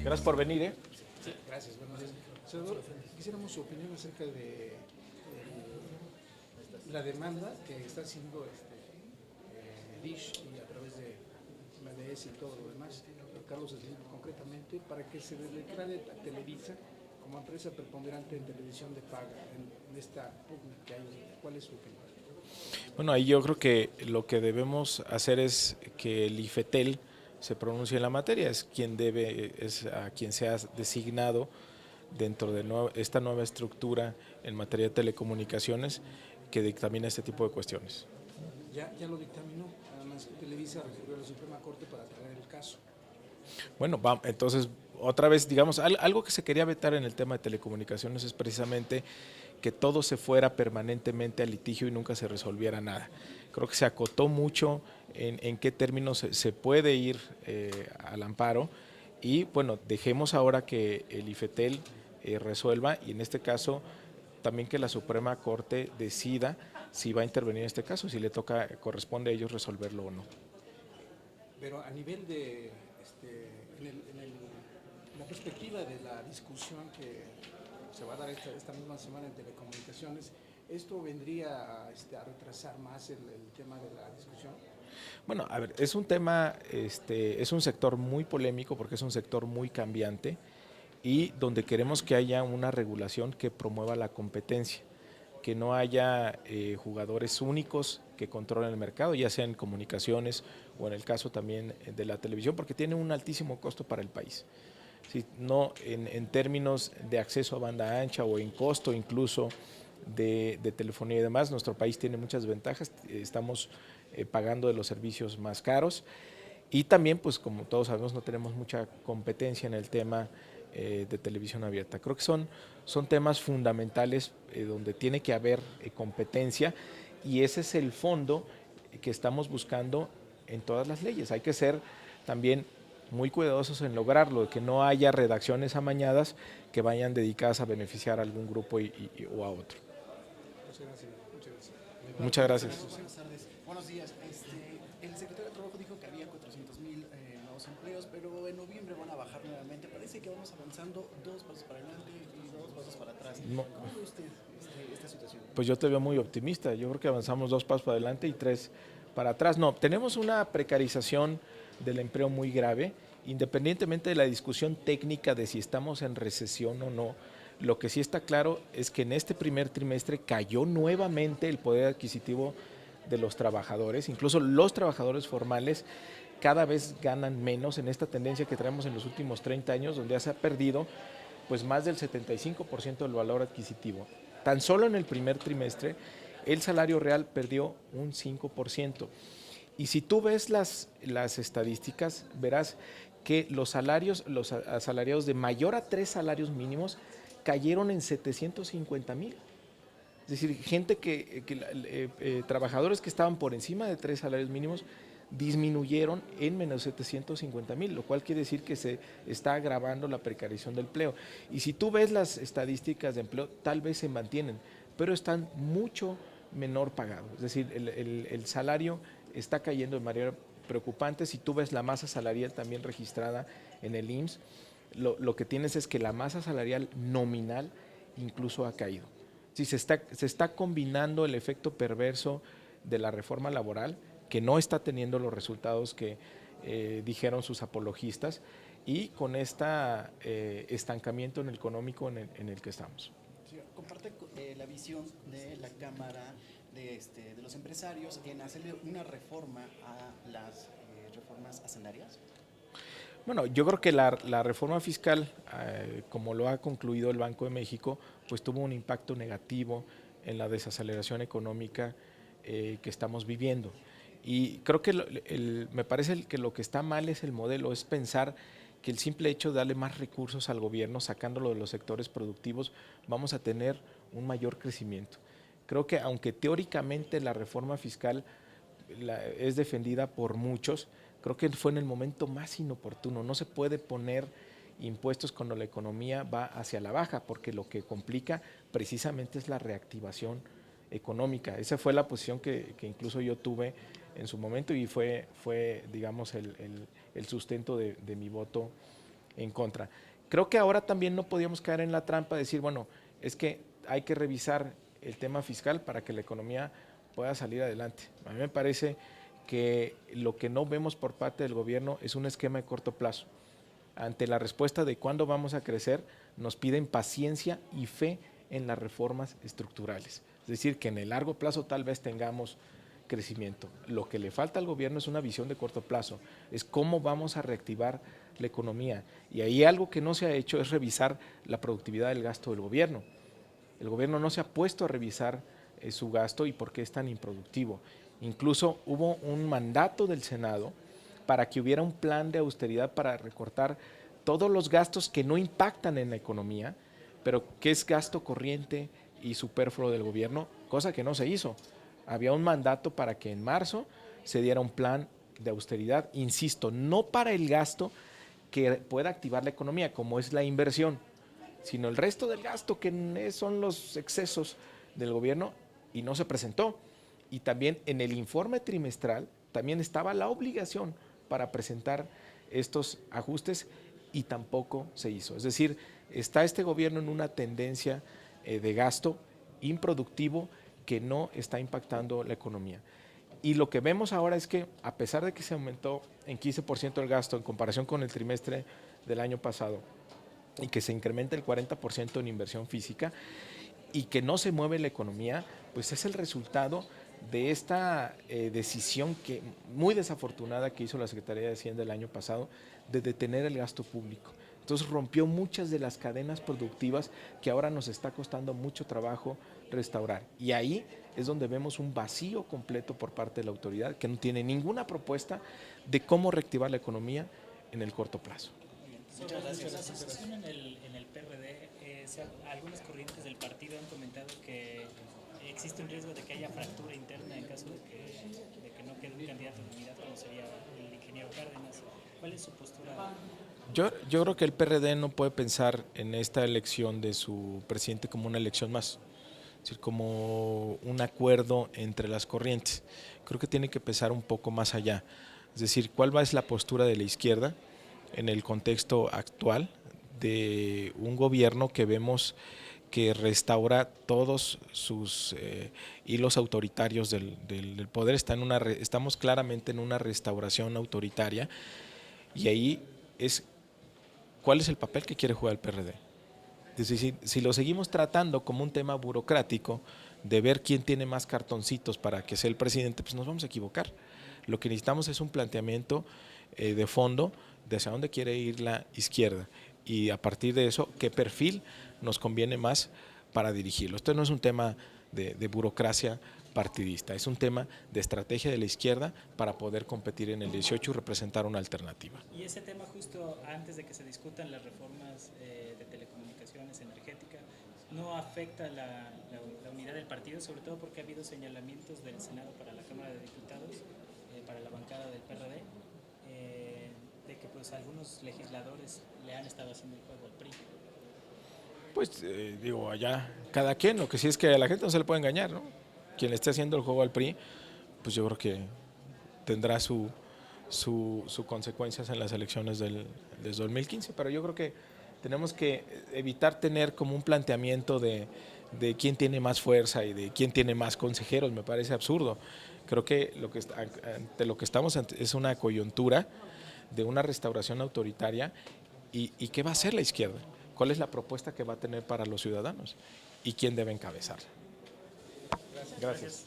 Gracias por venir, ¿eh? Sí, gracias. Buenos días. Senador, quisiéramos su opinión acerca de la demanda que está haciendo Dish y a través de MDS y todo lo demás, Carlos Slim concretamente, para que se le declare a Televisa como empresa preponderante en televisión de paga en esta pugna que hay. ¿Cuál es su opinión? Bueno, ahí yo creo que lo que debemos hacer es que el IFETEL se pronuncie en la materia, es quien debe, es a quien sea designado dentro de esta nueva estructura en materia de telecomunicaciones que dictamina este tipo de cuestiones. Ya lo dictaminó, además Televisa recurrió a la Suprema Corte para traer el caso. Bueno, entonces otra vez, digamos, algo que se quería vetar en el tema de telecomunicaciones es precisamente que todo se fuera permanentemente a litigio y nunca se resolviera nada. Creo que se acotó mucho en qué términos se puede ir al amparo y bueno, dejemos ahora que el IFETEL resuelva y en este caso también que la Suprema Corte decida si va a intervenir en este caso, si le corresponde a ellos resolverlo o no. Pero a nivel de, la perspectiva de la discusión que se va a dar esta misma semana en telecomunicaciones, ¿esto vendría a retrasar más el tema de la discusión? Bueno, a ver, es un tema, es un sector muy polémico porque es un sector muy cambiante y donde queremos que haya una regulación que promueva la competencia, que no haya jugadores únicos que controlen el mercado, ya sea en comunicaciones o en el caso también de la televisión, porque tiene un altísimo costo para el país. Sí, no en términos de acceso a banda ancha o en costo incluso de telefonía y demás, nuestro país tiene muchas ventajas, estamos pagando de los servicios más caros y también, pues como todos sabemos, no tenemos mucha competencia en el tema de televisión abierta. Creo que son temas fundamentales donde tiene que haber competencia y ese es el fondo que estamos buscando en todas las leyes. Hay que ser también muy cuidadosos en lograrlo, de que no haya redacciones amañadas que vayan dedicadas a beneficiar a algún grupo o a otro. Muchas gracias. Muchas gracias. Muchas gracias. Buenas tardes. Buenos días. El secretario de Trabajo dijo que había 400,000 nuevos empleos, pero en noviembre van a bajar nuevamente. Parece que vamos avanzando 2 pasos para adelante y 2 pasos para atrás. No. ¿Cómo ve usted esta situación? Pues yo te veo muy optimista. Yo creo que avanzamos 2 pasos para adelante y 3 para atrás. No, tenemos una precarización del empleo muy grave, independientemente de la discusión técnica de si estamos en recesión o no. Lo que sí está claro es que en este primer trimestre cayó nuevamente el poder adquisitivo de los trabajadores, incluso los trabajadores formales cada vez ganan menos en esta tendencia que traemos en los últimos 30 años, donde ya se ha perdido pues más del 75% del valor adquisitivo. Tan solo en el primer trimestre el salario real perdió un 5%. Y si tú ves las estadísticas, verás que los asalariados de mayor a 3 salarios mínimos cayeron en 750,000. Es decir, trabajadores que estaban por encima de 3 salarios mínimos disminuyeron en menos 750,000, lo cual quiere decir que se está agravando la precarización del empleo. Y si tú ves las estadísticas de empleo, tal vez se mantienen, pero están mucho menor pagados. Es decir, el salario está cayendo de manera preocupante. Si tú ves la masa salarial también registrada en el IMSS, lo que tienes es que la masa salarial nominal incluso ha caído. Sí, se está combinando el efecto perverso de la reforma laboral, que no está teniendo los resultados que dijeron sus apologistas, y con este estancamiento en el económico en el que estamos. Sí, comparte la visión de la Cámara de los empresarios en hacerle una reforma a las reformas hacendarias. Bueno, yo creo que la reforma fiscal, como lo ha concluido el Banco de México, pues tuvo un impacto negativo en la desaceleración económica que estamos viviendo. Y creo que me parece que lo que está mal es el modelo, es pensar que el simple hecho de darle más recursos al gobierno, sacándolo de los sectores productivos, vamos a tener un mayor crecimiento. Creo que aunque teóricamente la reforma fiscal es defendida por muchos, creo que fue en el momento más inoportuno. No se puede poner impuestos cuando la economía va hacia la baja, porque lo que complica precisamente es la reactivación económica. Esa fue la posición que incluso yo tuve en su momento y fue digamos, el sustento de mi voto en contra. Creo que ahora también no podíamos caer en la trampa de decir, bueno, es que hay que revisar el tema fiscal para que la economía pueda salir adelante. A mí me parece que lo que no vemos por parte del gobierno es un esquema de corto plazo. Ante la respuesta de cuándo vamos a crecer, nos piden paciencia y fe en las reformas estructurales. Es decir, que en el largo plazo tal vez tengamos crecimiento. Lo que le falta al gobierno es una visión de corto plazo, es cómo vamos a reactivar la economía. Y ahí algo que no se ha hecho es revisar la productividad del gasto del gobierno. El gobierno no se ha puesto a revisar su gasto y por qué es tan improductivo. Incluso hubo un mandato del Senado para que hubiera un plan de austeridad para recortar todos los gastos que no impactan en la economía, pero que es gasto corriente y superfluo del gobierno, cosa que no se hizo. Había un mandato para que en marzo se diera un plan de austeridad, insisto, no para el gasto que pueda activar la economía, como es la inversión, sino el resto del gasto que son los excesos del gobierno, y no se presentó. Y también en el informe trimestral también estaba la obligación para presentar estos ajustes y tampoco se hizo. Es decir, está este gobierno en una tendencia de gasto improductivo que no está impactando la economía. Y lo que vemos ahora es que a pesar de que se aumentó en 15% el gasto en comparación con el trimestre del año pasado y que se incrementa el 40% en inversión física y que no se mueve la economía, pues es el resultado de esta decisión muy desafortunada que hizo la Secretaría de Hacienda el año pasado de detener el gasto público. Entonces rompió muchas de las cadenas productivas que ahora nos está costando mucho trabajo restaurar. Y ahí es donde vemos un vacío completo por parte de la autoridad que no tiene ninguna propuesta de cómo reactivar la economía en el corto plazo. Sobre la asociación en el PRD, algunas corrientes del partido han comentado que existe un riesgo de que haya fractura interna en caso de que no quede un candidato de unidad como sería el ingeniero Cárdenas. ¿Cuál es su postura? Yo creo que el PRD no puede pensar en esta elección de su presidente como una elección más, es decir, como un acuerdo entre las corrientes. Creo que tiene que pensar un poco más allá, es decir, cuál va a ser la postura de la izquierda en el contexto actual de un gobierno que vemos que restaura todos sus hilos autoritarios del poder. Estamos claramente en una restauración autoritaria y ahí es cuál es el papel que quiere jugar el PRD. Es decir, si lo seguimos tratando como un tema burocrático de ver quién tiene más cartoncitos para que sea el presidente, pues nos vamos a equivocar. Lo que necesitamos es un planteamiento de fondo de hacia dónde quiere ir la izquierda y a partir de eso, qué perfil nos conviene más para dirigirlo. Esto no es un tema de burocracia partidista, es un tema de estrategia de la izquierda para poder competir en el 18 y representar una alternativa. Y ese tema justo antes de que se discutan las reformas de telecomunicaciones, energética, ¿no afecta la unidad del partido? Sobre todo porque ha habido señalamientos del Senado para la Cámara de Diputados, para la bancada del PRD, de que pues algunos legisladores le han estado haciendo el juego al PRI. Pues digo, allá cada quien, lo que sí es que a la gente no se le puede engañar, ¿no? Quien le esté haciendo el juego al PRI, pues yo creo que tendrá sus consecuencias en las elecciones del 2015, pero yo creo que tenemos que evitar tener como un planteamiento de quién tiene más fuerza y de quién tiene más consejeros, me parece absurdo. Creo que ante lo que estamos es una coyuntura de una restauración autoritaria y ¿qué va a hacer la izquierda? ¿Cuál es la propuesta que va a tener para los ciudadanos? ¿Y quién debe encabezarla? Gracias.